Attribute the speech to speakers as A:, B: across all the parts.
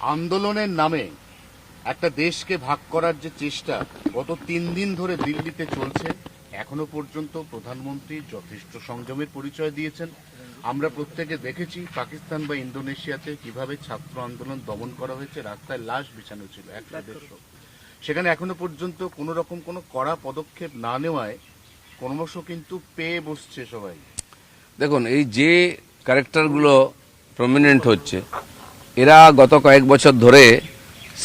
A: আন্দোলনের নামে একটা দেশকে ভাগ করার যে চেষ্টা গত 3 দিন ধরে দিল্লিতে চলছে, এখনো পর্যন্ত প্রধানমন্ত্রী যথেষ্ট সংযমের পরিচয় দিয়েছেন। আমরা প্রত্যেকে দেখেছি পাকিস্তান বা ইন্দোনেশিয়াতে কিভাবে ছাত্র আন্দোলন দমন করা হয়েছে, রাস্তায় লাশ বিছানো ছিল 100-150। সেখানে এখনো পর্যন্ত কোনো রকম কোনো কড়া পদক্ষেপ না নেওয়ায় ক্রমশ কিন্তু পেয়ে বসছে সবাই।
B: দেখুন, এই যে ক্যারেক্টারগুলো প্রমিনেন্ট হচ্ছে, এরা গত কয়েক বছর ধরে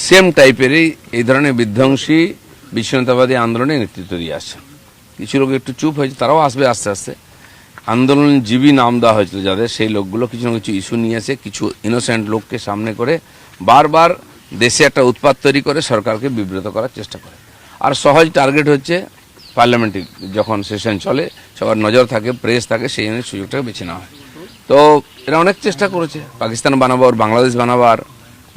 B: সেম টাইপেরই এই ধরনের বিধ্বংসী বিচ্ছিন্নতাবাদী আন্দোলনে নেতৃত্ব দিয়ে আসছে। কিছু লোক একটু চুপ হয়েছে, তারাও আসবে আস্তে আস্তে। আন্দোলনজীবী নাম দেওয়া হয়েছিল যাদের, সেই লোকগুলো কিছু না কিছু ইস্যু নিয়ে এসে কিছু ইনোসেন্ট লোককে সামনে করে বারবার দেশে একটা উৎপাত তৈরি করে সরকারকে বিব্রত করার চেষ্টা করে। আর সহজ টার্গেট হচ্ছে পার্লামেন্টে যখন সেশন চলে, সবার নজর থাকে, প্রেস থাকে, সেই জন্য সুযোগটাকে বেছে নেওয়া হয়। তো এরা অনেক চেষ্টা করেছে পাকিস্তান বানাবার, বাংলাদেশ বানাবার,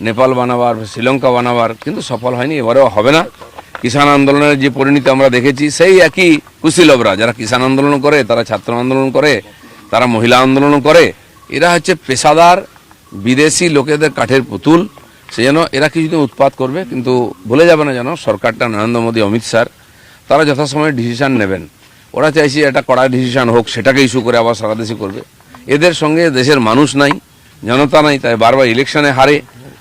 B: নেপাল বানাবার, শ্রীলঙ্কা বানাবার, কিন্তু সফল হয়নি, এবারেও হবে না। কিষাণ আন্দোলনের যে পরিণতি আমরা দেখেছি, সেই একই কুশীলবরা যারা কিষাণ আন্দোলন করে, তারা ছাত্র আন্দোলন করে, তারা মহিলা আন্দোলন করে, এরা হচ্ছে পেশাদার বিদেশি লোকেদের কাঠের পুতুল। সেই জন্য এরা কিছুদিন উৎপাত করবে, কিন্তু ভুলে যাবে না যেন সরকারটা, নরেন্দ্র মোদী, অমিত শাহ, তারা যথাসময়ে ডিসিশন নেবেন। ওরা চাইছে এটা কড়া ডিসিশন হোক, সেটাকে ইস্যু করে আবার সারা দেশে করবে। এদের সঙ্গে দেশের মানুষ নাই, জনতা নাই, তাই বারবার ইলেকশনে হারে।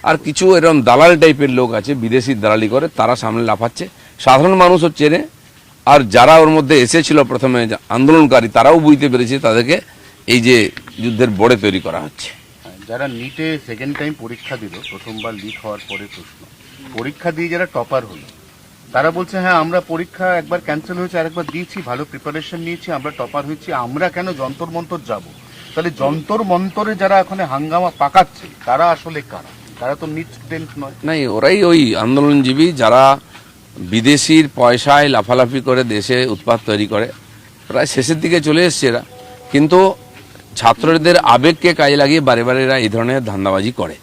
B: আর কিছু এরকম দালাল টাইপের লোক আছে, বিদেশি দালালি করে, তারা সামনে লাফাচ্ছে। সাধারণ মানুষও চেনে, আর যারা ওর মধ্যে এসেছিল প্রথমে আন্দোলনকারী, তারাও বুঝতে পেরেছে তাদেরকে এই যে যুদ্ধের বড়ে তৈরি করা হচ্ছে।
A: যারা নিটে সেকেন্ড টাইম পরীক্ষা দিল, প্রথমবার লিক হওয়ার পরে প্রশ্ন পরীক্ষা দিয়ে যারা টপার হলো, তারা বলছে হ্যাঁ আমরা পরীক্ষা একবার ক্যান্সেল হয়েছে, আরেকবার দিয়েছি, ভালো প্রিপারেশন নিয়েছি, আমরা টপার হয়েছি, আমরা কেন যন্তর মন্তর যাব? তাহলে যন্তর মন্তরে যারা এখন হাঙ্গামা পাকাচ্ছে, তারা আসলে কারা? তারা তো নিট স্টুডেন্ট নয়।
B: নাই, ওরাই ওই আন্দোলনজীবী যারা বিদেশির পয়সায় লাফালাফি করে দেশে উৎপাত তৈরি করে। প্রায় শেষের দিকে চলে এসছে এরা, কিন্তু ছাত্রদের আবেগকে কাজে লাগিয়ে বারে বারে এরা এই ধরনের ধান্দাবাজি করে।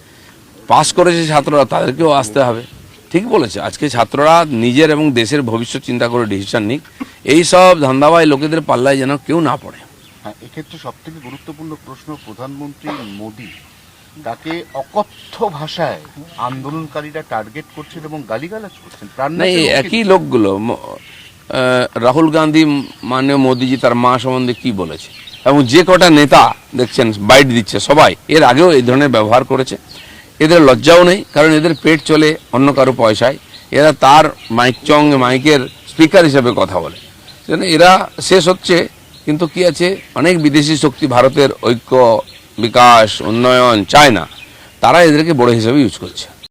B: পাস করেছে ছাত্ররা, তাদেরকেও আসতে হবে। ঠিক বলেছে, আজকে ছাত্ররা নিজের এবং দেশের ভবিষ্যৎ চিন্তা করে ডিসিশন নিক, এইসব ধান্দাবাজ লোকেদের পাল্লায় যেন কেউ না পড়ে।
A: হ্যাঁ, এক্ষেত্রে সব থেকে গুরুত্বপূর্ণ প্রশ্ন, প্রধানমন্ত্রী মোদী তাকে অকথ্য ভাষায় আন্দোলনকারীরা টার্গেট করছেন এবং গালিগালাজ করছেন।
B: একই লোকগুলো, রাহুল গান্ধী মাননীয় মোদীজি তার মা সম্বন্ধে কি বলেছে, এবং যে কটা নেতা দেখছেন বাইট দিচ্ছে, সবাই এর আগেও এই ধরনের ব্যবহার করেছে। এদের লজ্জাও নেই, কারণ এদের পেট চলে অন্য কারো পয়সায়। এরা তার মাইকের স্পিকার হিসেবে কথা বলে। এরা শেষ হচ্ছে, কিন্তু কি আছে, অনেক বিদেশি শক্তি ভারতের ঐক্য, বিকাশ, উন্নয়ন চায় না, তারা এদেরকে বড় হিসেবে ইউজ করছে।